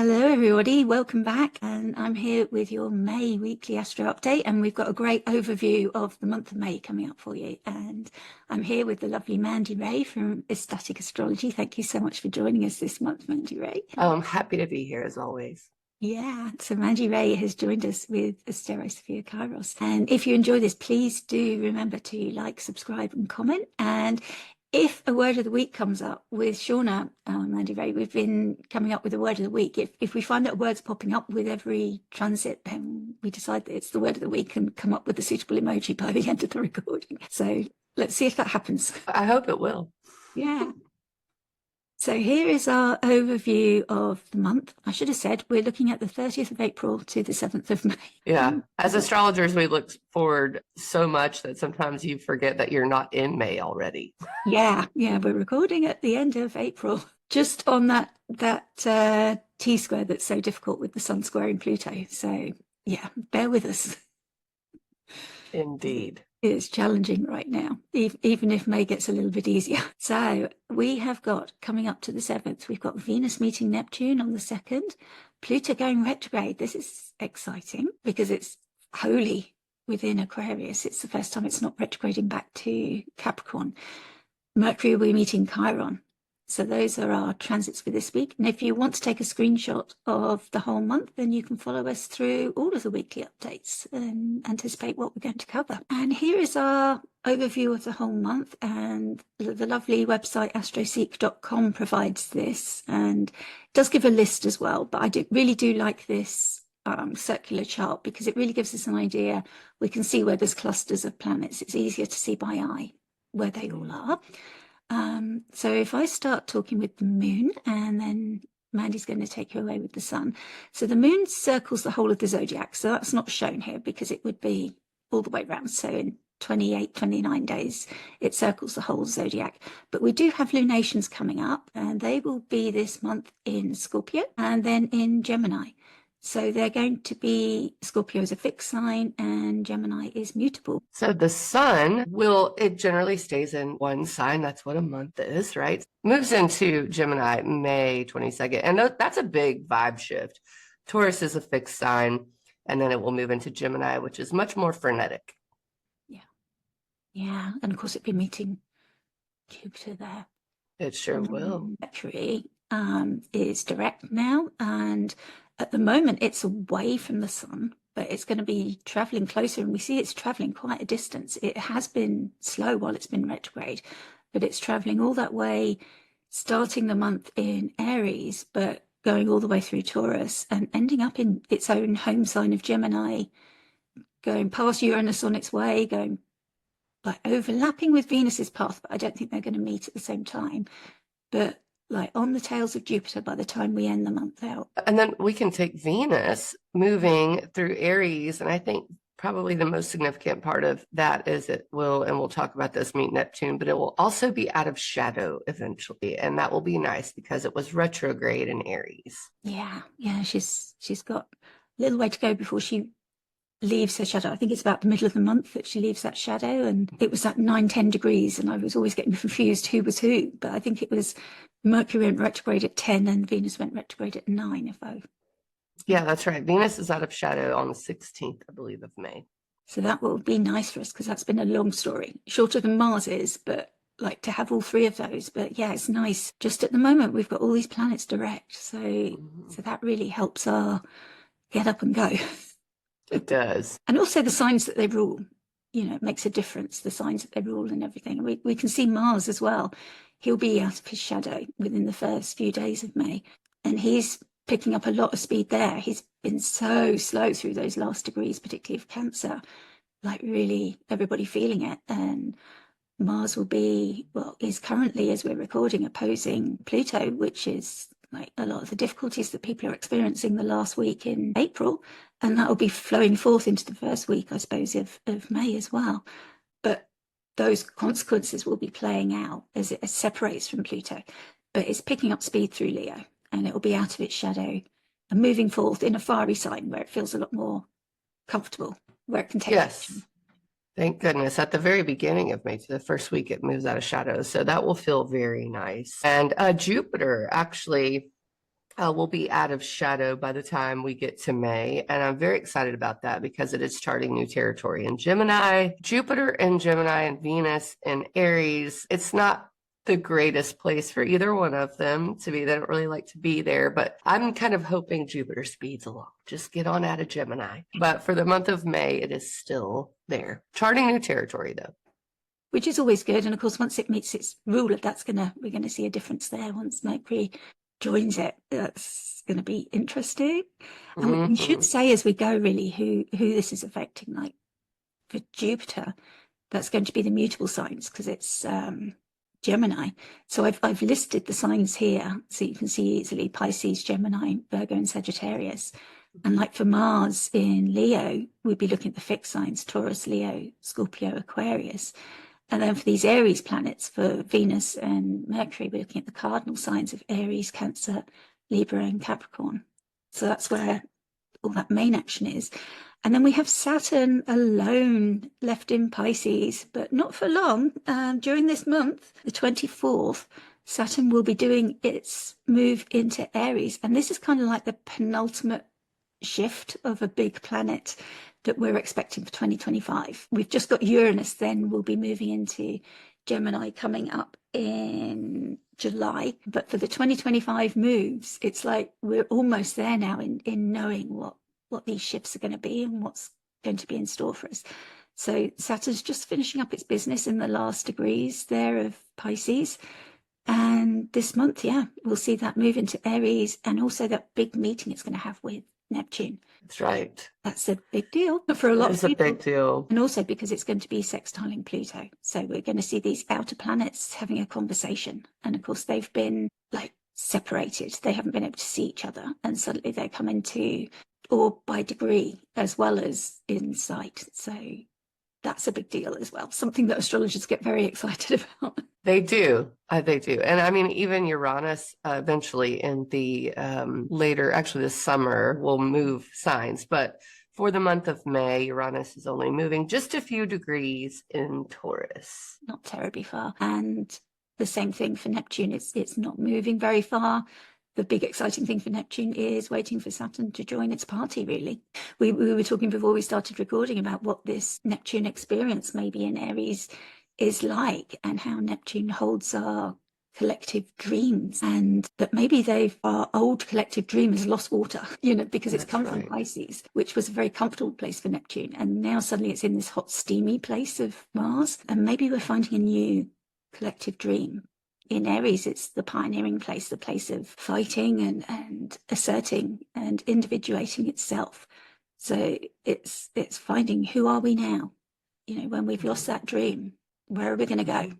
Hello, everybody. Welcome back. And I'm here with your May weekly Astro update. And we've got a great overview of the month of May coming up for you. And I'm here with the lovely Mandy Rae from Ecstatic Astrology. Thank you so much for joining us this month, Mandy Rae. Oh, I'm happy to be here as always. Yeah, so Mandy Rae has joined us with Astero Sophia Kairos. And if you enjoy this, please do remember to like, subscribe, and comment. And if a word of the week comes up with Shauna, Mandy Rae, we've been coming up with a word of the week. If we find that a word's popping up with every transit, then we decide that it's the word of the week and come up with a suitable emoji by the end of the recording. So let's see if that happens. I hope it will. Yeah. So here is our overview of the month. I should have said we're looking at the 30th of April to the 7th of May. Yeah. As astrologers, we look forward so much that sometimes you forget that you're not in May already. Yeah. We're recording at the end of April, just on that T-square that's so difficult with the sun squaring Pluto. So yeah, bear with us. Indeed. It's challenging right now, even if May gets a little bit easier. So we have got, coming up to the 7th, we've got Venus meeting Neptune on the 2nd, Pluto going retrograde. This is exciting because it's wholly within Aquarius. It's the first time it's not retrograding back to Capricorn. Mercury will be meeting Chiron. So those are our transits for this week. And if you want to take a screenshot of the whole month, then you can follow us through all of the weekly updates and anticipate what we're going to cover. And here is our overview of the whole month. And the lovely website astroseek.com provides this and does give a list as well. But I really do like this circular chart because it really gives us an idea. We can see where there's clusters of planets. It's easier to see by eye where they all are. So if I start talking with the moon, and then Mandy's going to take you away with the sun. So the moon circles the whole of the zodiac. So that's not shown here because it would be all the way around. So in 28, 29 days, it circles the whole zodiac. But we do have lunations coming up, and they will be this month in Scorpio and then in Gemini. So they're going to be, Scorpio is a fixed sign and Gemini is mutable. So the sun it generally stays in one sign. That's what a month is, right? Moves into Gemini May 22nd. And that's a big vibe shift. Taurus is a fixed sign, and then it will move into Gemini, which is much more frenetic. Yeah. And of course it'll be meeting Jupiter there. It sure will. Mercury is direct now, and at the moment it's away from the sun, but it's going to be traveling closer, and we see it's traveling quite a distance. It has been slow while it's been retrograde, but it's traveling all that way, starting the month in Aries, but going all the way through Taurus and ending up in its own home sign of Gemini, going past Uranus on its way, going like overlapping with Venus's path, but I don't think they're going to meet at the same time. But like on the tails of Jupiter by the time we end the month out. And then we can take Venus moving through Aries. And I think probably the most significant part of that is it will, and we'll talk about this, meet Neptune, but it will also be out of shadow eventually. And that will be nice because it was retrograde in Aries. Yeah. She's got a little way to go before she leaves her shadow. I think it's about the middle of the month that she leaves that shadow, and it was at 9-10 degrees, and I was always getting confused who was who, but I think it was Mercury went retrograde at 10 and Venus went retrograde at 9. Yeah, that's right. Venus is out of shadow on the 16th, I believe, of May. So that will be nice for us because that's been a long story, shorter than Mars is, but like to have all three of those. But yeah, it's nice. Just at the moment we've got all these planets direct, so that really helps our get up and go. It does. And also the signs that they rule, it makes a difference, the signs that they rule and everything. We can see Mars as well. He'll be out of his shadow within the first few days of May. And he's picking up a lot of speed there. He's been so slow through those last degrees, particularly of Cancer, like really everybody feeling it. And Mars will be, is currently, as we're recording, opposing Pluto, which is like a lot of the difficulties that people are experiencing the last week in April. And that will be flowing forth into the first week, I suppose, of May as well. But those consequences will be playing out as it separates from Pluto. But it's picking up speed through Leo, and it will be out of its shadow and moving forth in a fiery sign where it feels a lot more comfortable, where it can take action. Thank goodness. At the very beginning of May, the first week, it moves out of shadow. So that will feel very nice. And Jupiter actually will be out of shadow by the time we get to May. And I'm very excited about that because it is charting new territory in Gemini, Jupiter in Gemini, and Venus in Aries. It's not the greatest place for either one of them to be. They don't really like to be there, but I'm kind of hoping Jupiter speeds along. Just get on out of Gemini. But for the month of May, it is still there. Charting new territory, though. Which is always good. And of course, once it meets its ruler, we're going to see a difference there. Once Mercury joins it, that's going to be interesting. And we should say as we go, really, who this is affecting. Like for Jupiter, that's going to be the mutable signs because it's Gemini. So I've listed the signs here so you can see easily: Pisces, Gemini, Virgo, and Sagittarius. And like for Mars in Leo, we'd be looking at the fixed signs: Taurus, Leo, Scorpio, Aquarius. And then for these Aries planets, for Venus and Mercury, we're looking at the cardinal signs of Aries, Cancer, Libra, and Capricorn. So that's where all that main action is. And then we have Saturn alone left in Pisces, but not for long. During this month, the 24th, Saturn will be doing its move into Aries. And this is kind of like the penultimate shift of a big planet that we're expecting for 2025. We've just got Uranus, then we'll be moving into Gemini coming up in July. But for the 2025 moves, it's like we're almost there now in knowing what these shifts are going to be and what's going to be in store for us. So Saturn's just finishing up its business in the last degrees there of Pisces. And this month, we'll see that move into Aries, and also that big meeting it's going to have with Neptune. That's right. That's a big deal for a lot of people. It's a big deal. And also because it's going to be sextiling Pluto. So we're going to see these outer planets having a conversation. And of course, they've been like separated. They haven't been able to see each other. And suddenly they come into, or by degree, as well as in sight. So that's a big deal as well. Something that astrologers get very excited about. They do. They do. And I mean, even Uranus eventually in the later, actually this summer, will move signs. But for the month of May, Uranus is only moving just a few degrees in Taurus. Not terribly far. And the same thing for Neptune. It's not moving very far. The big exciting thing for Neptune is waiting for Saturn to join its party, really. We were talking before we started recording about what this Neptune experience maybe in Aries is like, and how Neptune holds our collective dreams, and that maybe our old collective dream has lost water, because it's come from Pisces, which was a very comfortable place for Neptune. And now suddenly it's in this hot, steamy place of Mars. And maybe we're finding a new collective dream. In Aries, it's the pioneering place, the place of fighting and asserting and individuating itself. So it's finding, who are we now? When we've lost that dream, where are we going to go?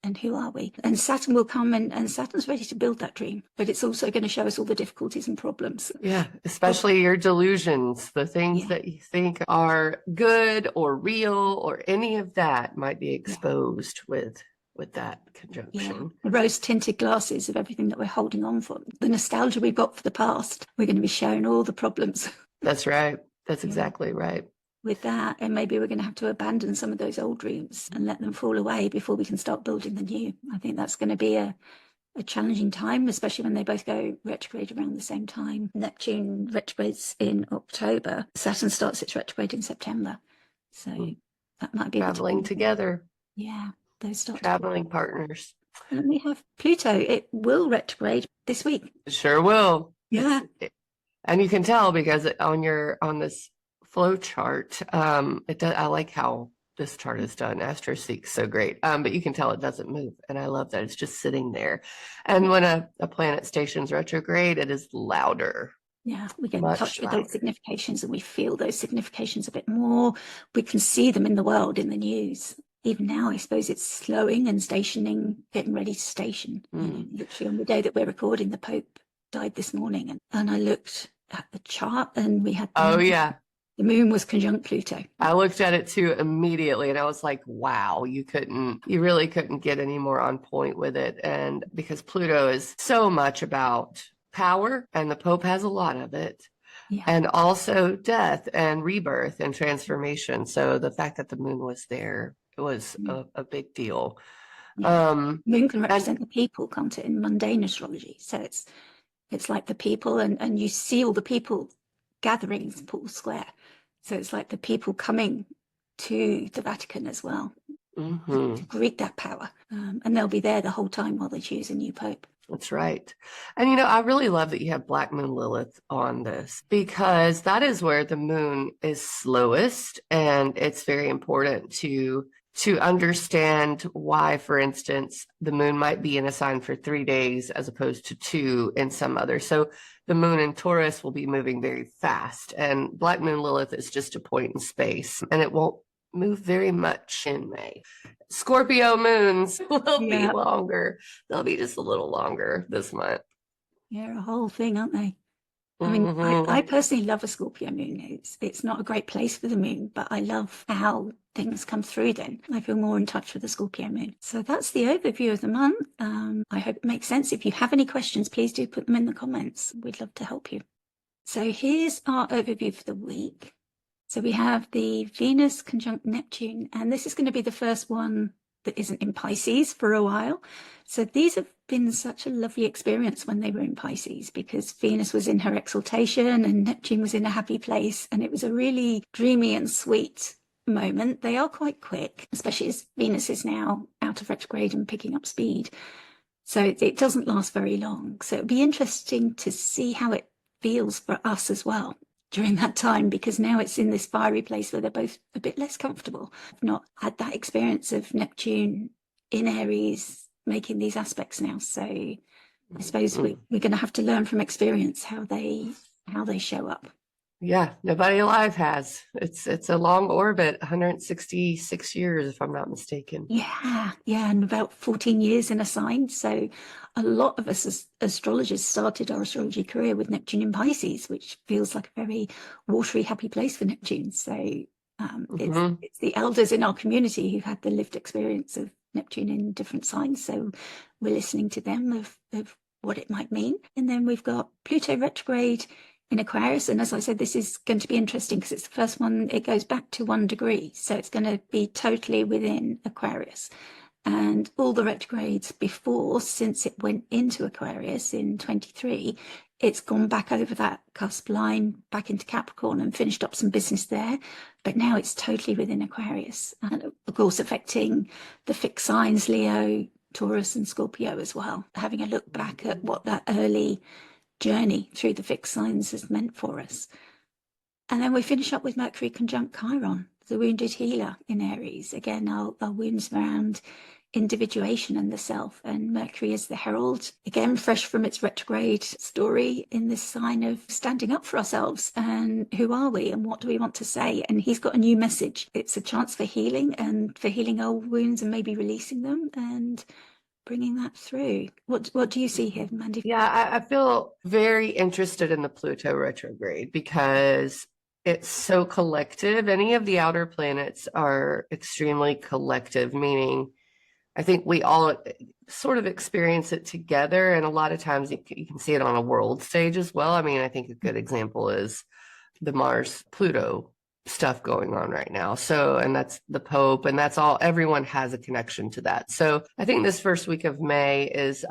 And who are we? And Saturn will come, and Saturn's ready to build that dream, but it's also going to show us all the difficulties and problems. Yeah, especially your delusions, the things that you think are good or real or any of that might be exposed with that conjunction. The rose-tinted glasses of everything that we're holding on for, the nostalgia we've got for the past, we're going to be showing all the problems. That's right. That's exactly right. With that, and maybe we're going to have to abandon some of those old dreams and let them fall away before we can start building the new. I think that's going to be a challenging time, especially when they both go retrograde around the same time. Neptune retrogrades in October. Saturn starts its retrograde in September. So that might be traveling together. Yeah, those start traveling partners. And we have Pluto. It will retrograde this week. It sure will. Yeah. And you can tell because on this flow chart, I like how this chart is done. AstroSeek's so great. But you can tell it doesn't move. And I love that it's just sitting there. And when a planet stations retrograde, it is louder. Yeah, we get in touch with those significations, and we feel those significations a bit more. We can see them in the world, in the news. Even now, I suppose it's slowing and stationing, getting ready to station. Literally on the day that we're recording, the Pope died this morning. And I looked at the chart, and we had... The moon was conjunct Pluto. I looked at it too immediately, and I was like, wow, you really couldn't get any more on point with it. And because Pluto is so much about power, and the Pope has a lot of it, and also death and rebirth and transformation. So the fact that the moon was there, it was a big deal. Moon can represent the people, can't it, in mundane astrology. So it's It's like the people, and you see all the people gathering in Paul Square. So it's like the people coming to the Vatican as well to greet that power. And they'll be there the whole time while they choose a new pope. That's right. And, you know, I really love that you have Black Moon Lilith on this, because that is where the moon is slowest. And it's very important to understand why, for instance, the moon might be in a sign for 3 days as opposed to 2 in some other. So the moon in Taurus will be moving very fast, and Black Moon Lilith is just a point in space, and it won't move very much in May. Scorpio moons will be longer. They'll be just a little longer this month. Yeah, a whole thing, aren't they? I mean, I personally love a Scorpio moon. It's not a great place for the moon, but I love how things come through then. I feel more in touch with the Scorpio moon. So that's the overview of the month. I hope it makes sense. If you have any questions, please do put them in the comments. We'd love to help you. So here's our overview for the week. So we have the Venus conjunct Neptune, and this is going to be the first one that isn't in Pisces for a while. So these have been such a lovely experience when they were in Pisces, because Venus was in her exaltation and Neptune was in a happy place, and it was a really dreamy and sweet moment. They are quite quick, especially as Venus is now out of retrograde and picking up speed. So it doesn't last very long. So it'd be interesting to see how it feels for us as well during that time, because now it's in this fiery place where they're both a bit less comfortable. I've not had that experience of Neptune in Aries making these aspects now, so I suppose we're going to have to learn from experience how they show up. Yeah, nobody alive has. It's a long orbit, 166 years, if I'm not mistaken. Yeah, and about 14 years in a sign. So a lot of us as astrologers started our astrology career with Neptune in Pisces, which feels like a very watery, happy place for Neptune. So it's the elders in our community who've had the lived experience of Neptune in different signs. So we're listening to them of what it might mean. And then we've got Pluto retrograde in Aquarius, and as I said, this is going to be interesting because it's the first one. It goes back to 1 degree, so it's going to be totally within Aquarius. And all the retrogrades before, since it went into Aquarius in 23, it's gone back over that cusp line back into Capricorn and finished up some business there. But now it's totally within Aquarius, and of course affecting the fixed signs Leo, Taurus, and Scorpio as well. Having a look back at what that early journey through the fixed signs has meant for us. And then we finish up with Mercury conjunct Chiron, the wounded healer in Aries. Again, our wounds around individuation and the self, and Mercury is the herald, again fresh from its retrograde story in this sign of standing up for ourselves and who are we and what do we want to say. And he's got a new message. It's a chance for healing, and for healing old wounds and maybe releasing them and bringing that through. What do you see here, Mandy? Yeah, I feel very interested in the Pluto retrograde because it's so collective. Any of the outer planets are extremely collective, meaning I think we all sort of experience it together. And a lot of times you can see it on a world stage as well. I mean, I think a good example is the Mars-Pluto stuff going on right now. So, and that's the Pope, and that's all, everyone has a connection to that. So I think this first week of May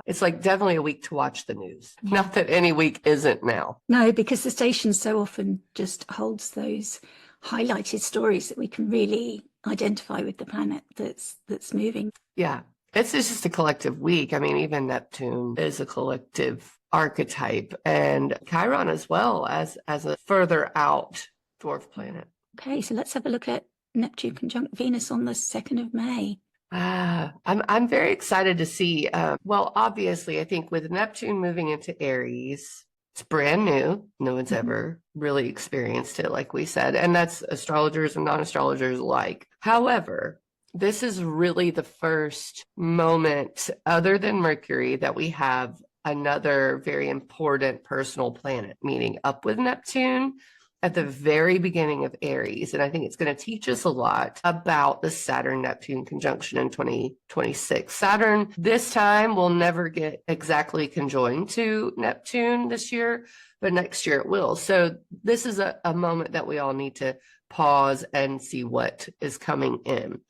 it's like definitely a week to watch the news. Not that any week isn't now. No, because the station so often just holds those highlighted stories that we can really identify with the planet that's moving. Yeah, it's just a collective week. I mean, even Neptune is a collective archetype, and Chiron as well as a further out dwarf planet. Okay, so let's have a look at Neptune conjunct Venus on the 2nd of May. I'm very excited to see. Well, obviously, I think with Neptune moving into Aries, it's brand new. No one's ever really experienced it, like we said, and that's astrologers and non-astrologers alike. However, this is really the first moment, other than Mercury, that we have another very important personal planet, meaning up with Neptune at the very beginning of Aries. And I think it's going to teach us a lot about the Saturn-Neptune conjunction in 2026. Saturn this time will never get exactly conjoined to Neptune this year, but next year it will. So this is a moment that we all need to pause and see what is coming in.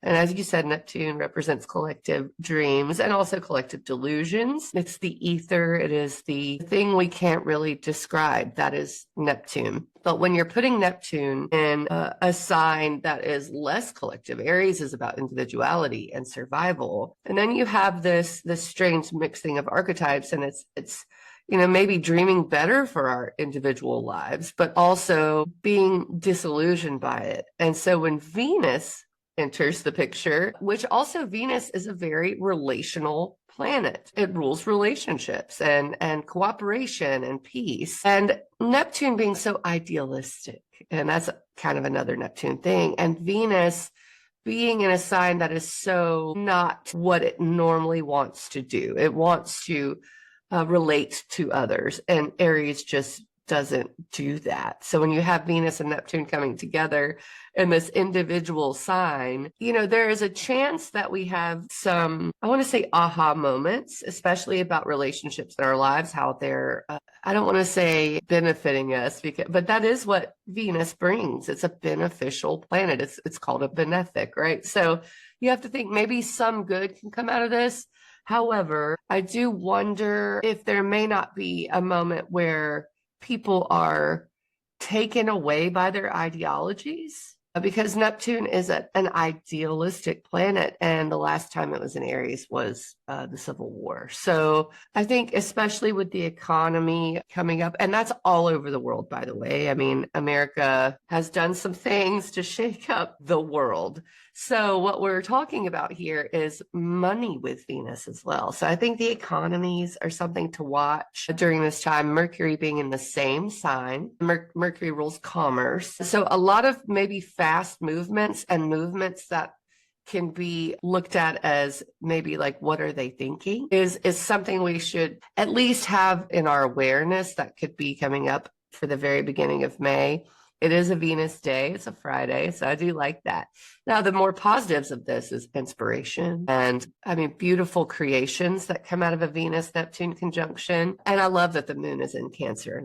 And as you said, Neptune represents collective dreams and also collective delusions. It's the ether. It is the thing we can't really describe. That is Neptune. But when you're putting Neptune in a sign that is less collective, Aries is about individuality and survival. And then you have this strange mixing of archetypes, and it's maybe dreaming better for our individual lives, but also being disillusioned by it. And so when Venus enters the picture, which also Venus is a very relational planet. It rules relationships and cooperation and peace. And Neptune being so idealistic, and that's kind of another Neptune thing. And Venus being in a sign that is so not what it normally wants to do. It wants to relate to others, and Aries just doesn't do that. So when you have Venus and Neptune coming together in this individual sign, there is a chance that we have some, I want to say, aha moments, especially about relationships in our lives, how they're, I don't want to say benefiting us, but that is what Venus brings. It's a beneficial planet. It's called a benefic, right? So you have to think maybe some good can come out of this. However, I do wonder if there may not be a moment where people are taken away by their ideologies, because Neptune is an idealistic planet, and the last time it was in Aries was the Civil War. So I think especially with the economy coming up, and that's all over the world, by the way. I mean, America has done some things to shake up the world. So what we're talking about here is money with Venus as well. So I think the economies are something to watch during this time. Mercury being in the same sign. Mercury rules commerce. So a lot of maybe fast movements and movements that can be looked at as maybe like, what are they thinking, is something we should at least have in our awareness that could be coming up for the very beginning of May. It is a Venus day. It's a Friday. So I do like that. Now, the more positives of this is inspiration and, beautiful creations that come out of a Venus-Neptune conjunction. And I love that the moon is in Cancer.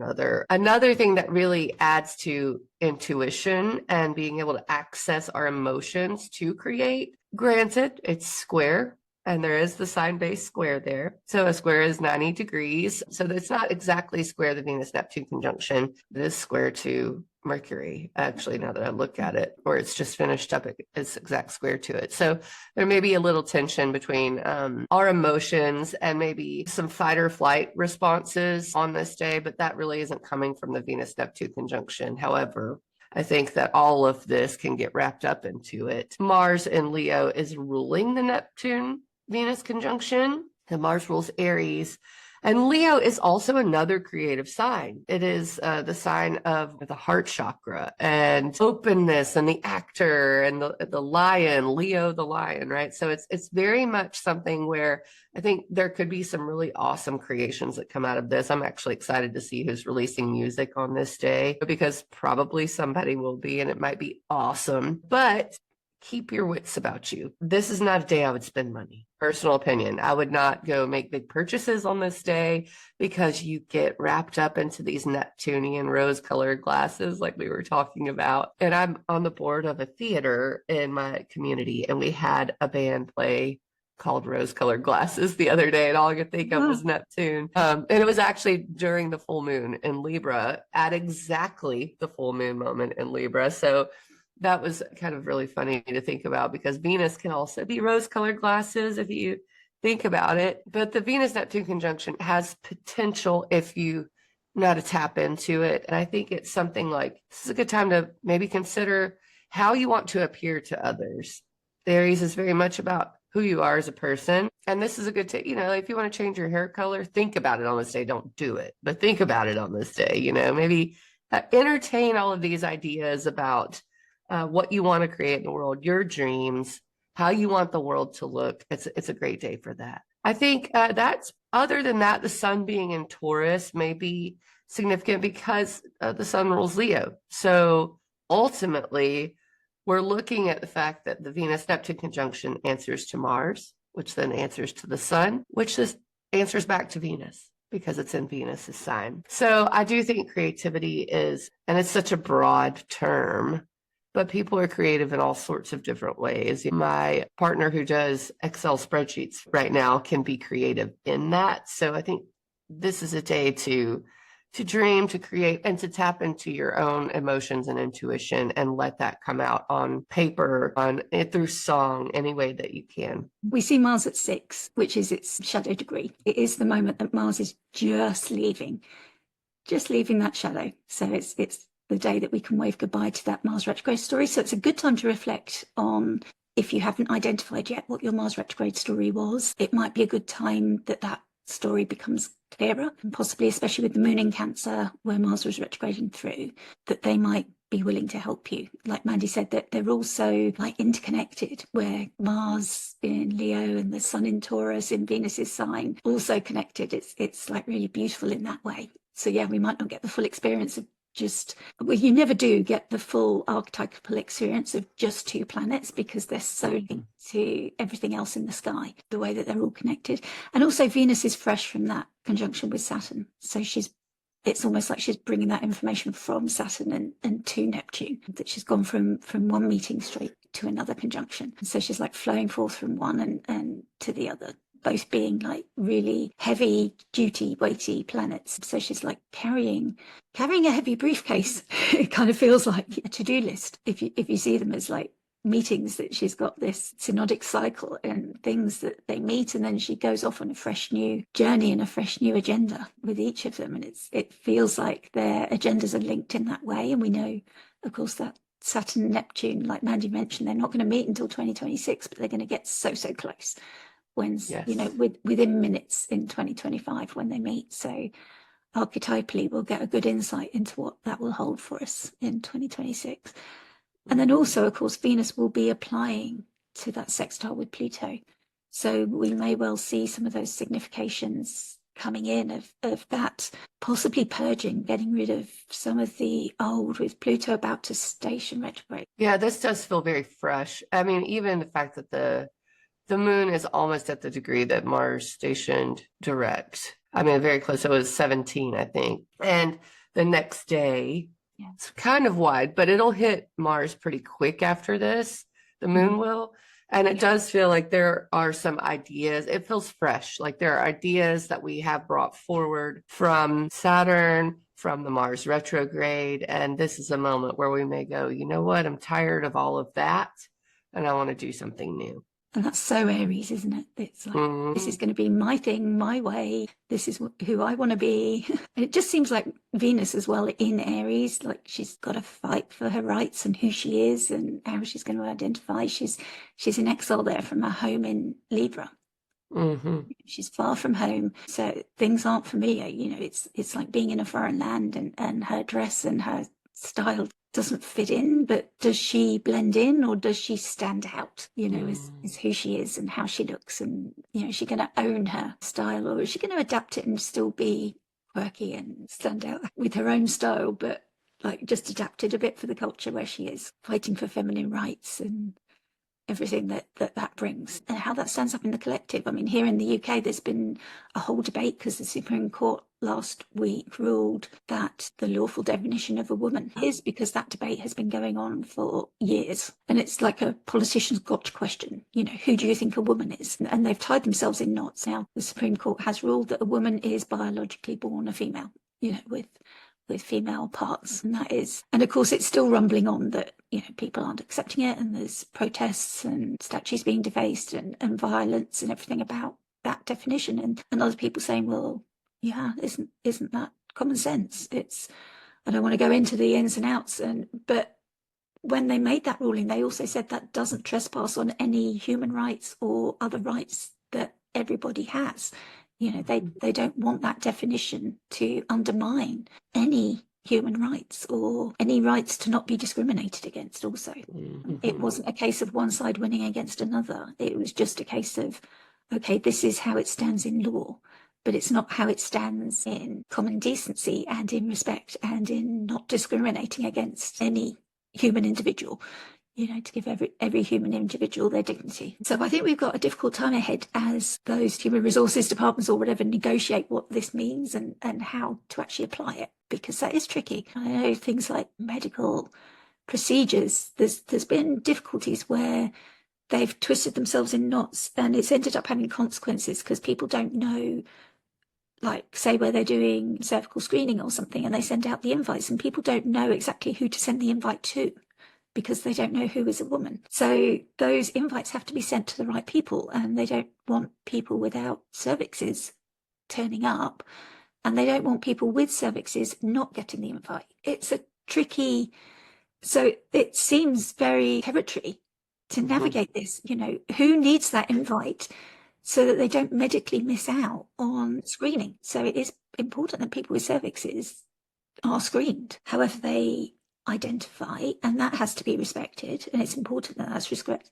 Another thing that really adds to intuition and being able to access our emotions to create. Granted, it's square. And there is the sign-based square there. So a square is 90 degrees. So it's not exactly square, the Venus-Neptune conjunction. It is square to Mercury, actually, now that I look at it, or it's just finished up, it's exact square to it. So there may be a little tension between our emotions and maybe some fight or flight responses on this day, but that really isn't coming from the Venus-Neptune conjunction. However, I think that all of this can get wrapped up into it. Mars in Leo is ruling the Neptune-Venus conjunction, and Mars rules Aries. And Leo is also another creative sign. It is the sign of the heart chakra and openness and the actor and the lion, Leo the lion, right? So it's very much something where I think there could be some really awesome creations that come out of this. I'm actually excited to see who's releasing music on this day, because probably somebody will be, and it might be awesome. But keep your wits about you. This is not a day I would spend money. Personal opinion. I would not go make big purchases on this day, because you get wrapped up into these Neptunian rose-colored glasses like we were talking about. And I'm on the board of a theater in my community, and we had a band play called Rose-Colored Glasses the other day, and all I could think of was Neptune. And it was actually during the full moon in Libra, at exactly the full moon moment in Libra. So that was kind of really funny to think about, because Venus can also be rose-colored glasses if you think about it. But the Venus-Neptune conjunction has potential if you know how to tap into it. And I think it's something like, this is a good time to maybe consider how you want to appear to others. Aries is very much about who you are as a person. And this is a good if you want to change your hair color, think about it on this day. Don't do it, but think about it on this day. Maybe entertain all of these ideas about what you want to create in the world, your dreams, how you want the world to look. It's a great day for that. I think that's, other than that, the sun being in Taurus may be significant because the sun rules Leo. So ultimately, we're looking at the fact that the Venus-Neptune conjunction answers to Mars, which then answers to the sun, which just answers back to Venus, because it's in Venus's sign. So I do think creativity is, and it's such a broad term, but people are creative in all sorts of different ways. My partner who does Excel spreadsheets right now can be creative in that. So I think this is a day to dream, to create, and to tap into your own emotions and intuition and let that come out on paper, through song, any way that you can. We see Mars at 6, which is its shadow degree. It is the moment that Mars is just leaving that shadow. So it's the day that we can wave goodbye to that Mars retrograde story. So it's a good time to reflect on, if you haven't identified yet what your Mars retrograde story was, it might be a good time that story becomes clearer, and possibly, especially with the moon in Cancer, where Mars was retrograding through, that they might be willing to help you. Like Mandy said, that they're also like interconnected, where Mars in Leo and the Sun in Taurus in Venus's sign also connected. It's like really beautiful in that way. So yeah, we might not get the full experience of you never do get the full archetypal experience of just 2 planets, because they're so linked to everything else in the sky, the way that they're all connected. And also Venus is fresh from that conjunction with Saturn. So it's almost like she's bringing that information from Saturn and to Neptune, that she's gone from one meeting straight to another conjunction. And so she's like flowing forth from one and to the other, both being like really heavy duty, weighty planets. So she's like carrying a heavy briefcase. It kind of feels like a to-do list. If you see them as like meetings, that she's got this synodic cycle and things that they meet, and then she goes off on a fresh new journey and a fresh new agenda with each of them. And it feels like their agendas are linked in that way. And we know, of course, that Saturn and Neptune, like Mandy mentioned, they're not going to meet until 2026, but they're going to get so close. When, yes, within minutes in 2025 when they meet. So archetypally, we'll get a good insight into what that will hold for us in 2026. And then also, of course, Venus will be applying to that sextile with Pluto. So we may well see some of those significations coming in of that, possibly purging, getting rid of some of the old, with Pluto about to station retrograde. Yeah, this does feel very fresh. I mean, even the fact that the moon is almost at the degree that Mars stationed direct. I mean, very close. It was 17, I think. And the next day, it's kind of wide, but it'll hit Mars pretty quick after this. The moon will. And it does feel like there are some ideas. It feels fresh. Like there are ideas that we have brought forward from Saturn, from the Mars retrograde. And this is a moment where we may go, you know what? I'm tired of all of that, and I want to do something new. And that's so Aries, isn't it? It's like, this is going to be my thing, my way. This is who I want to be. And it just seems like Venus as well in Aries, like she's got to fight for her rights and who she is and how she's going to identify. She's in exile there from her home in Libra. She's far from home, so things aren't familiar. It's like being in a foreign land, and her dress and her style doesn't fit in, but does she blend in, or does she stand out, is who she is and how she looks? And, is she going to own her style, or is she going to adapt it and still be quirky and stand out with her own style, but like just adapt it a bit for the culture where she is, fighting for feminine rights and everything that brings, and how that stands up in the collective. I mean, here in the UK, there's been a whole debate because the Supreme Court last week ruled that the lawful definition of a woman is, because that debate has been going on for years. And it's like a politician's gotcha question, who do you think a woman is? And they've tied themselves in knots. Now, the Supreme Court has ruled that a woman is biologically born a female, with female parts, and of course it's still rumbling on that people aren't accepting it, and there's protests and statues being defaced and violence and everything about that definition, and other people saying, well, yeah, isn't that common sense? I don't want to go into the ins and outs, but when they made that ruling, they also said that doesn't trespass on any human rights or other rights that everybody has. They don't want that definition to undermine any human rights or any rights to not be discriminated against also. It wasn't a case of one side winning against another. It was just a case of, okay, this is how it stands in law, but it's not how it stands in common decency and in respect and in not discriminating against any human individual. To give every human individual their dignity. So I think we've got a difficult time ahead as those human resources departments or whatever negotiate what this means and how to actually apply it, because that is tricky. I know things like medical procedures, there's been difficulties where they've twisted themselves in knots, and it's ended up having consequences because people don't know, like say where they're doing cervical screening or something, and they send out the invites and people don't know exactly who to send the invite to because they don't know who is a woman. So those invites have to be sent to the right people, and they don't want people without cervixes turning up, and they don't want people with cervixes not getting the invite. It's a tricky, so it seems very territory to navigate this, you know, who needs that invite so that they don't medically miss out on screening. So it is important that people with cervixes are screened, however they identify, and that has to be respected. And it's important that that's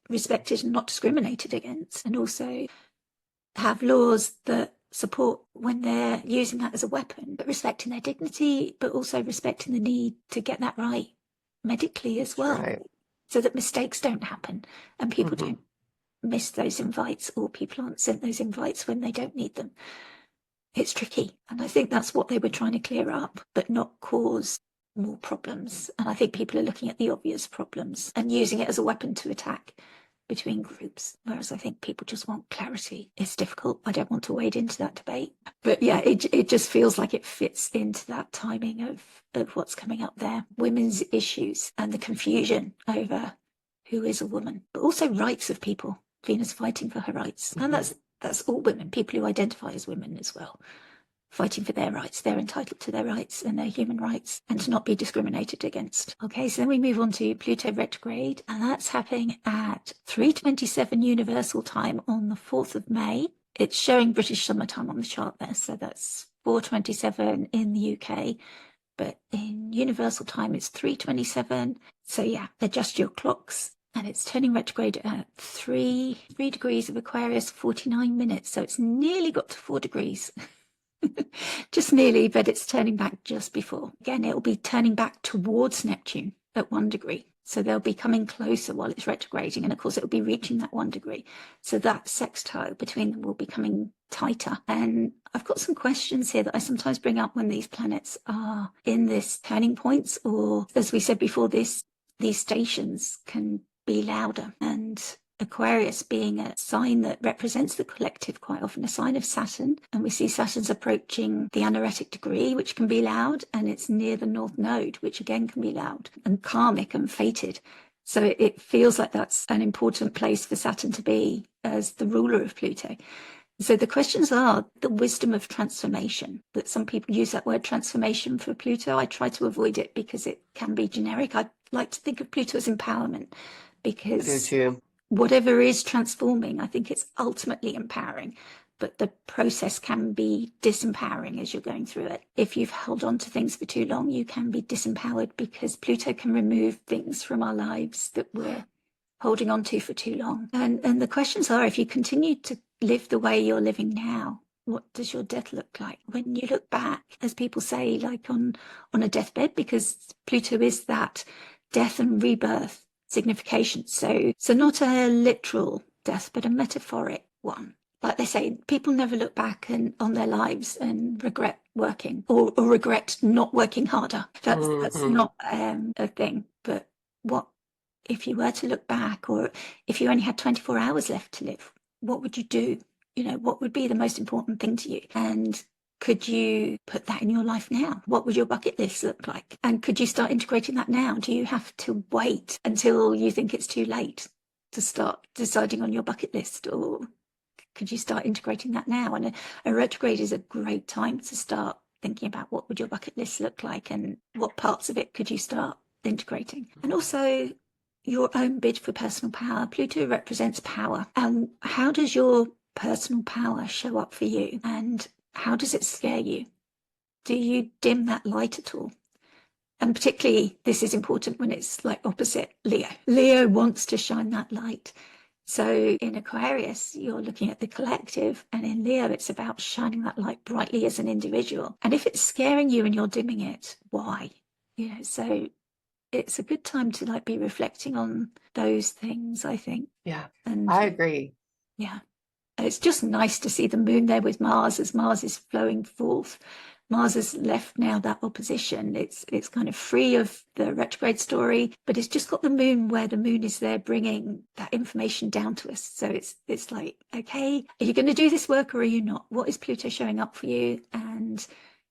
respected and not discriminated against, and also have laws that support when they're using that as a weapon, but respecting their dignity, but also respecting the need to get that right medically as well, Right. so that mistakes don't happen and people don't miss those invites, or people aren't sent those invites when they don't need them. It's tricky, and I think that's what they were trying to clear up, but not cause more problems. And I think people are looking at the obvious problems and using it as a weapon to attack between groups, whereas I think people just want clarity. It's difficult. I don't want to wade into that debate, but yeah, it just feels like it fits into that timing of what's coming up there. Women's issues and the confusion over who is a woman, but also rights of people. Venus fighting for her rights, and that's all women, people who identify as women as well, fighting for their rights. They're entitled to their rights and their human rights, and to not be discriminated against. Okay, so then we move on to Pluto retrograde, and that's happening at 3:27 Universal Time on the 4th of May. It's showing British summertime on the chart there, so that's 4:27 in the UK, but in Universal Time it's 3:27. So yeah, adjust your clocks. And it's turning retrograde at 3 degrees of Aquarius, 49 minutes. So it's nearly got to 4 degrees. Just nearly, but it's turning back just before. Again, it will be turning back towards Neptune at 1 degree. So they'll be coming closer while it's retrograding. And of course, it will be reaching that 1 degree. So that sextile between them will be coming tighter. And I've got some questions here that I sometimes bring up when these planets are in this turning points, or as we said before, these stations can be louder. And Aquarius being a sign that represents the collective, quite often a sign of Saturn, and we see Saturn's approaching the anaretic degree, which can be loud, and it's near the North Node, which again can be loud and karmic and fated. So it feels like that's an important place for Saturn to be as the ruler of Pluto. So the questions are the wisdom of transformation, that some people use that word transformation for Pluto. I try to avoid it because it can be generic. I like to think of Pluto as empowerment, because I do too. Whatever is transforming, I think it's ultimately empowering, but the process can be disempowering as you're going through it. If you've held on to things for too long, you can be disempowered, because Pluto can remove things from our lives that we're holding on to for too long. And the questions are, if you continue to live the way you're living now, what does your death look like? When you look back, as people say, like on a deathbed, because Pluto is that death and rebirth signification. So not a literal death, but a metaphoric one. Like they say, people never look back on their lives and regret working, or regret not working harder. That's not a thing. But what if you were to look back, or if you only had 24 hours left to live? What would you do? You know, what would be the most important thing to you? And could you put that in your life now? What would your bucket list look like? And could you start integrating that now? Do you have to wait until you think it's too late to start deciding on your bucket list? Or could you start integrating that now? And a retrograde is a great time to start thinking about what would your bucket list look like, and what parts of it could you start integrating? And also your own bid for personal power. Pluto represents power. And how does your personal power show up for you? And how does it scare you? Do you dim that light at all? And particularly, this is important when it's like opposite Leo. Leo wants to shine that light. So in Aquarius, you're looking at the collective, and in Leo, it's about shining that light brightly as an individual. And if it's scaring you and you're dimming it, why? You know, so it's a good time to like be reflecting on those things, I think. Yeah, and I agree. Yeah. It's just nice to see the moon there with Mars, as Mars is flowing forth Mars has left now that opposition. It's kind of free of the retrograde story, but it's just got the moon where the moon is there bringing that information down to us. So it's like, okay, are you going to do this work or are you not? What is Pluto showing up for you? And,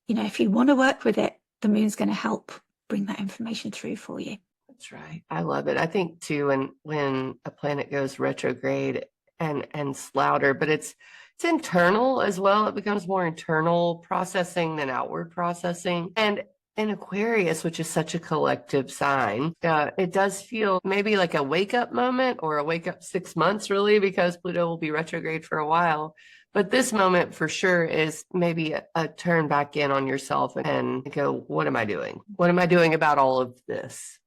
you know, if you want to work with it, the moon's going to help bring that information through for you. That's right. I love it. I think too, when a planet goes retrograde and it's louder, but it's internal as well. It becomes more internal processing than outward processing. And in Aquarius, which is such a collective sign, it does feel maybe like a wake up moment or a wake up 6 months, really, because Pluto will be retrograde for a while. But this moment for sure is maybe a turn back in on yourself and go, what am I doing? What am I doing about all of this?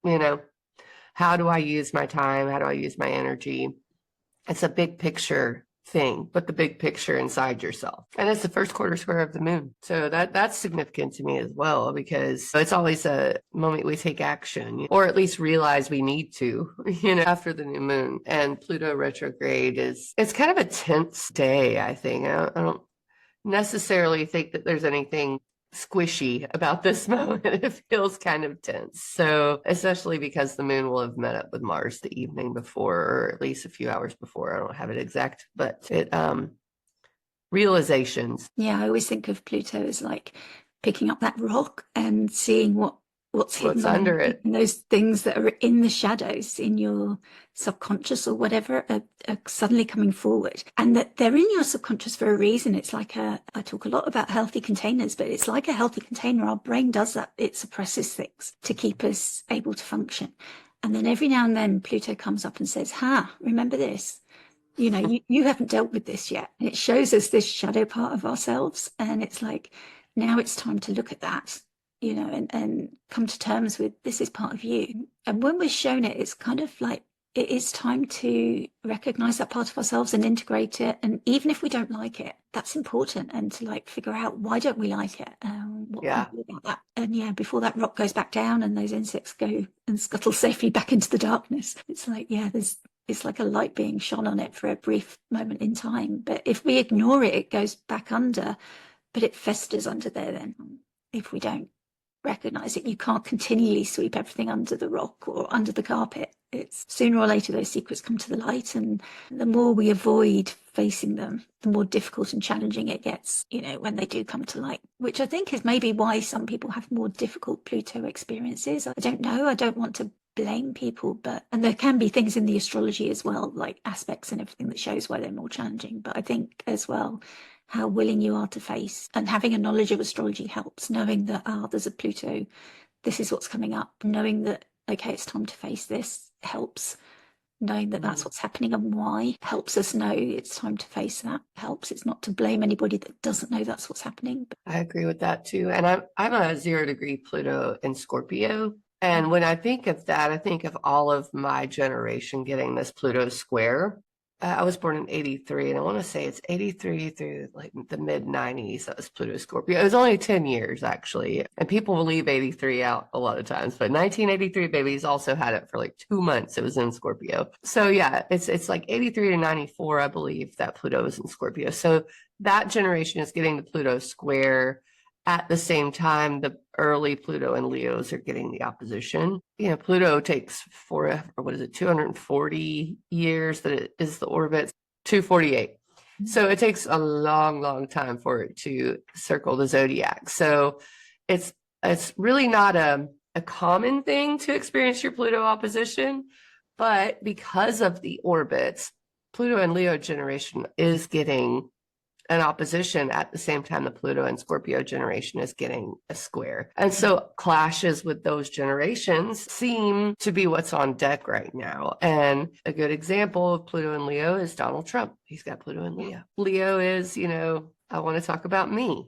You know, how do I use my time? How do I use my energy? It's a big picture thing, but the big picture inside yourself. And it's the first quarter square of the moon. So that's significant to me as well, because it's always a moment we take action, or at least realize we need to, after the new moon. And Pluto retrograde it's kind of a tense day, I think. I don't necessarily think that there's anything squishy about this moment. It feels kind of tense. So especially because the moon will have met up with Mars the evening before, or at least a few hours before. I don't have it exact, but it realizations. Yeah, I always think of Pluto as like picking up that rock and seeing what's hidden under it. And those things that are in the shadows in your subconscious or whatever are suddenly coming forward, and that they're in your subconscious for a reason. It's like I talk a lot about healthy containers, but it's like a healthy container. Our brain does that. It suppresses things to keep us able to function. And then every now and then Pluto comes up and says, remember this? You haven't dealt with this yet. And it shows us this shadow part of ourselves. And it's like, now it's time to look at that, and come to terms with this is part of you. And when we're shown it, it's kind of like it is time to recognize that part of ourselves and integrate it. And even if we don't like it, that's important. And to like figure out, why don't we like it? What can we do about that? And before that rock goes back down and those insects go and scuttle safely back into the darkness, it's like, it's like a light being shone on it for a brief moment in time. But if we ignore it, it goes back under, but it festers under there then. If we don't recognize it, you can't continually sweep everything under the rock or under the carpet. It's sooner or later those secrets come to the light, and the more we avoid facing them, the more difficult and challenging it gets, when they do come to light, which I think is maybe why some people have more difficult Pluto experiences. I don't know. I don't want to blame people, and there can be things in the astrology as well, like aspects and everything that shows why they're more challenging. But I think as well, how willing you are to face, and having a knowledge of astrology helps, knowing that there's a Pluto, this is what's coming up, knowing that okay, it's time to face this helps. Knowing that that's what's happening and why helps us know it's time to face that. Helps. It's not to blame anybody that doesn't know that's what's happening. I agree with that too. And I'm a 0-degree Pluto in Scorpio. And when I think of that, I think of all of my generation getting this Pluto square. I was born in 83, and I want to say it's 83 through like the mid 90s. That was Pluto Scorpio. It was only 10 years actually. And people will leave 83 out a lot of times, but 1983 babies also had it for like 2 months. It was in Scorpio. So yeah, it's like 83 to 94, I believe, that Pluto was in Scorpio. So that generation is getting the Pluto square. At the same time, the early Pluto and Leos are getting the opposition. Pluto takes 240 years that it is the orbit, 248. So it takes a long, long time for it to circle the zodiac. So it's really not a common thing to experience your Pluto opposition, but because of the orbits, Pluto and Leo generation is getting an opposition at the same time the Pluto and Scorpio generation is getting a square. And so clashes with those generations seem to be what's on deck right now. And a good example of Pluto and Leo is Donald Trump. He's got Pluto and Leo. Leo is, I want to talk about me.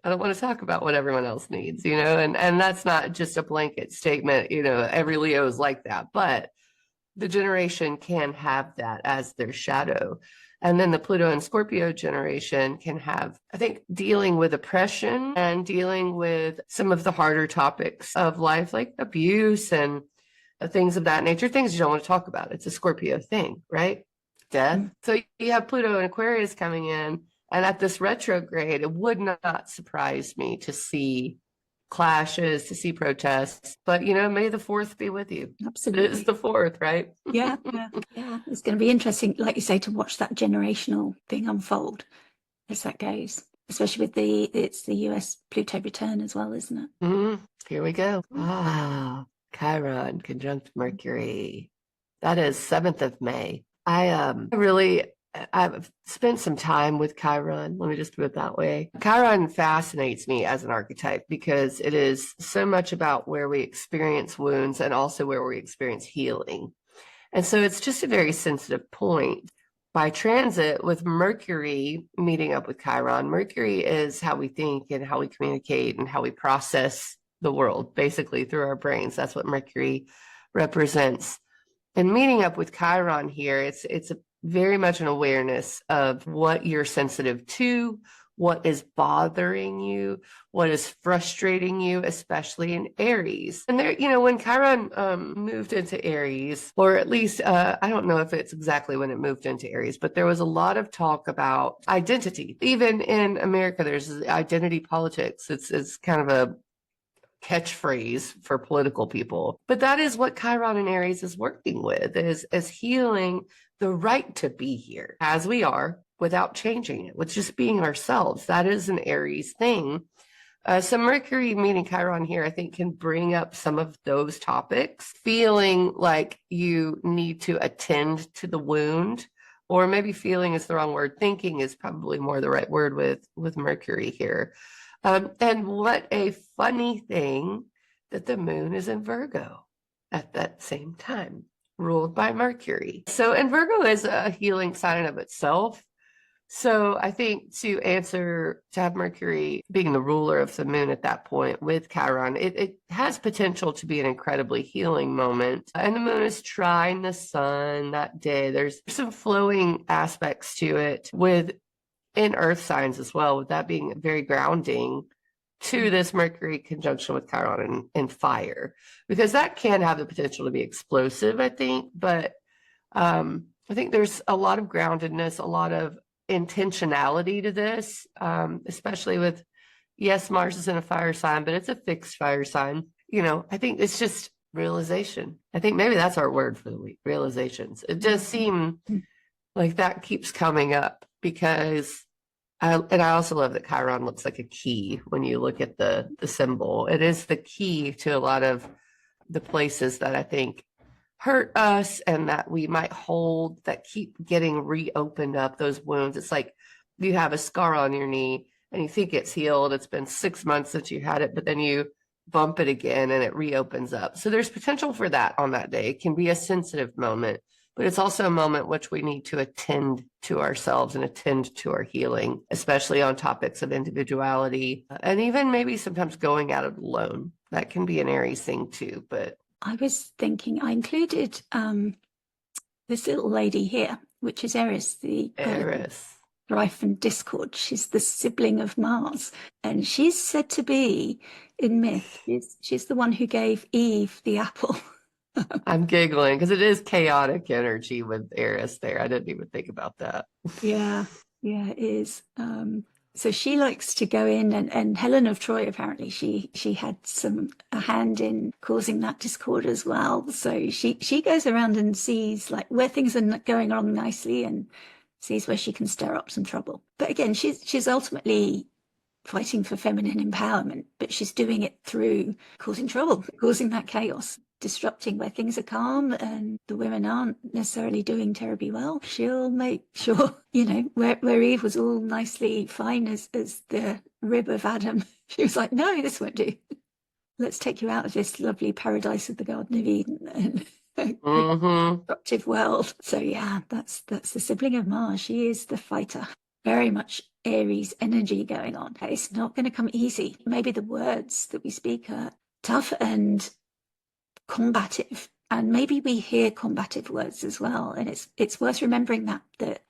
I don't want to talk about what everyone else needs, and that's not just a blanket statement. Every Leo is like that, but the generation can have that as their shadow. And then the Pluto and Scorpio generation can have, I think, dealing with oppression and dealing with some of the harder topics of life, like abuse and things of that nature, things you don't want to talk about. It's a Scorpio thing, right? Death. So you have Pluto and Aquarius coming in, And at this retrograde, it would not surprise me to see clashes, to see protests. But, you know, may the 4th be with you. Absolutely. It is the 4th, right? Yeah. It's going to be interesting, like you say, to watch that generational thing unfold as that goes, especially with it's the US Pluto return as well, isn't it? Here we go. Chiron conjunct Mercury. That is 7th of May. I've spent some time with Chiron. Let me just put it that way. Chiron fascinates me as an archetype because it is so much about where we experience wounds and also where we experience healing. And so it's just a very sensitive point. By transit with Mercury meeting up with Chiron, Mercury is how we think and how we communicate and how we process the world, basically through our brains. That's what Mercury represents. And meeting up with Chiron here, it's very much an awareness of what you're sensitive to, what is bothering you, what is frustrating you, especially in Aries. And there, you know, when Chiron moved into Aries, or at least, I don't know if it's exactly when it moved into Aries, but there was a lot of talk about identity. Even in America, there's identity politics. It's kind of a catchphrase for political people. But that is what Chiron in Aries is working with, is healing the right to be here as we are without changing it, with just being ourselves. That is an Aries thing. So Mercury meeting Chiron here, I think, can bring up some of those topics, feeling like you need to attend to the wound, or maybe feeling is the wrong word. Thinking is probably more the right word with Mercury here. And what a funny thing that the moon is in Virgo at that same time, ruled by Mercury. So, and Virgo is a healing sign of itself. So I think to have Mercury being the ruler of the moon at that point with Chiron, it has potential to be an incredibly healing moment. And the moon is trine the sun that day. There's some flowing aspects to it in earth signs as well, with that being very grounding to this Mercury conjunction with Chiron and fire, because that can have the potential to be explosive, I think. But I think there's a lot of groundedness, a lot of intentionality to this, especially with, yes, Mars is in a fire sign, but it's a fixed fire sign. You know, I think it's just realization. I think maybe that's our word for the week, realizations. It does seem like that keeps coming up because I also love that Chiron looks like a key when you look at the symbol. It is the key to a lot of the places that I think hurt us and that we might hold that keep getting reopened up, those wounds. It's like you have a scar on your knee and you think it's healed. It's been 6 months since you had it, but then you bump it again and it reopens up. So there's potential for that on that day. It can be a sensitive moment, but it's also a moment which we need to attend to ourselves and attend to our healing, especially on topics of individuality and even maybe sometimes going out it alone. That can be an Aries thing too. But I was thinking I included this little lady here, which is Eris, the strife and discord. She's the sibling of Mars, and she's said to be, in myth, she's the one who gave Eve the apple. I'm giggling because it is chaotic energy with Eris there. I didn't even think about that. Yeah, it is. So she likes to go in, and Helen of Troy, apparently she had a hand in causing that discord as well. So she goes around and sees like where things are going on nicely and sees where she can stir up some trouble. But again, she's ultimately fighting for feminine empowerment, but she's doing it through causing trouble, causing that chaos, disrupting where things are calm and the women aren't necessarily doing terribly well. She'll make sure, you know, where Eve was all nicely fine as the rib of Adam, she was like, no, this won't do. Let's take you out of this lovely paradise of the Garden of Eden and constructive world. So yeah, that's the sibling of Mars. She is the fighter. Very much Aries energy going on. It's not going to come easy. Maybe the words that we speak are tough and combative, and maybe we hear combative words as well. And it's worth remembering that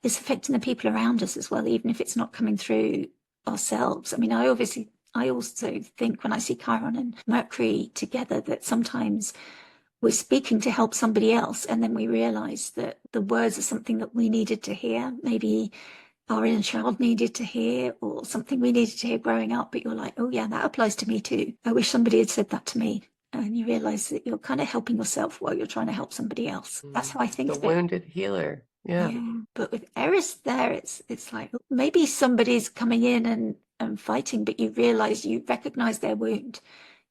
it's affecting the people around us as well, even if it's not coming through ourselves. I mean, I also think when I see Chiron and Mercury together that sometimes we're speaking to help somebody else, and then we realize that the words are something that we needed to hear. Maybe our inner child needed to hear, or something we needed to hear growing up, but you're like, oh yeah, that applies to me too. I wish somebody had said that to me. And you realize that you're kind of helping yourself while you're trying to help somebody else. That's how I think The of it. wounded healer. Yeah. But with Eris there, it's like maybe somebody's coming in and fighting, but you realize, you recognize their wound.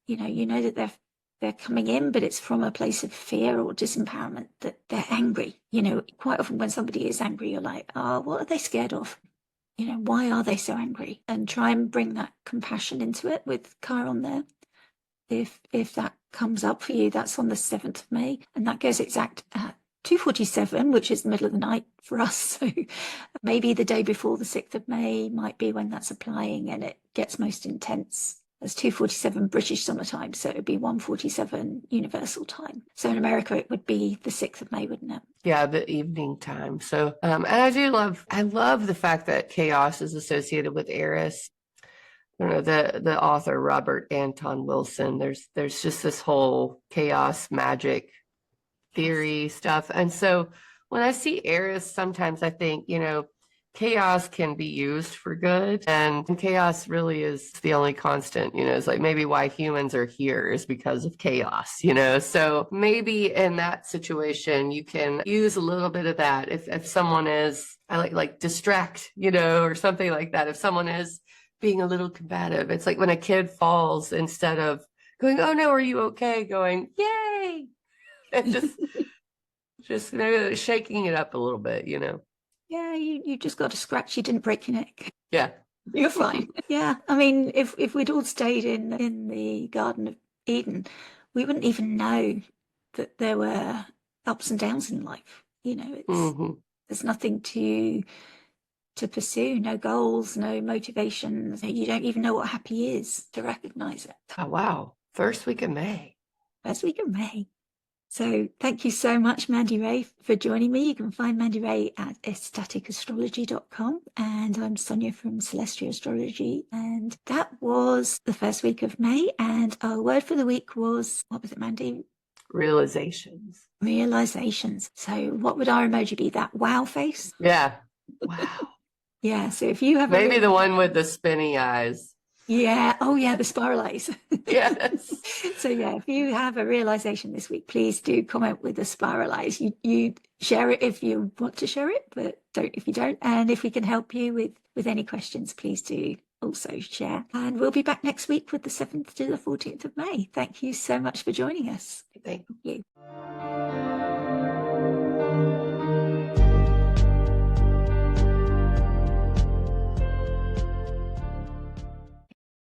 You know that they're coming in, but it's from a place of fear or disempowerment, that they're angry. Quite often when somebody is angry, you're like, oh, what are they scared of? Why are they so angry? And try and bring that compassion into it with Chiron there. If that comes up for you, that's on the 7th of May, and that goes exact at 2:47, which is the middle of the night for us. So maybe the day before the 6th of May might be when that's applying, and it gets most intense. It's 2:47 British summertime, so it would be 1:47 universal time. So in America, it would be the 6th of May, wouldn't it? Yeah, the evening time. So, and I love the fact that chaos is associated with Eris. The author Robert Anton Wilson. There's just this whole chaos magic theory stuff, and so when I see Eris, sometimes I think, chaos can be used for good, and chaos really is the only constant. It's like maybe why humans are here is because of chaos. So maybe in that situation you can use a little bit of that if someone is, I like distract, or something like that. If someone is being a little combative, it's like when a kid falls, instead of going, oh no, are you okay, going, yay, and just shaking it up a little bit. Yeah, you just got to scratch. You didn't break your neck. Yeah, you're fine. Yeah, I mean, if we'd all stayed in the Garden of Eden, we wouldn't even know that there were ups and downs in life. There's nothing to pursue, no goals, no motivations. You don't even know what happy is to recognize it. Oh wow, first week of May. First week of May. So thank you so much, Mandy Rae, for joining me. You can find Mandy Rae at ecstaticastrology.com. And I'm Sonia from Celestia Astrology. And that was the first week of May. And our word for the week was, what was it, Mandy? Realisations. Realisations. So what would our emoji be? That wow face? Yeah. Wow. Yeah. So if you have maybe the one with the spinny eyes. Yeah. Oh, yeah. The spiral eyes. Yes. So yeah, if you have a realization this week, please do comment with the spiral eyes. You share it if you want to share it, but don't if you don't. And if we can help you with any questions, please do also share. And we'll be back next week with the 7th to the 14th of May. Thank you so much for joining us. Thank you.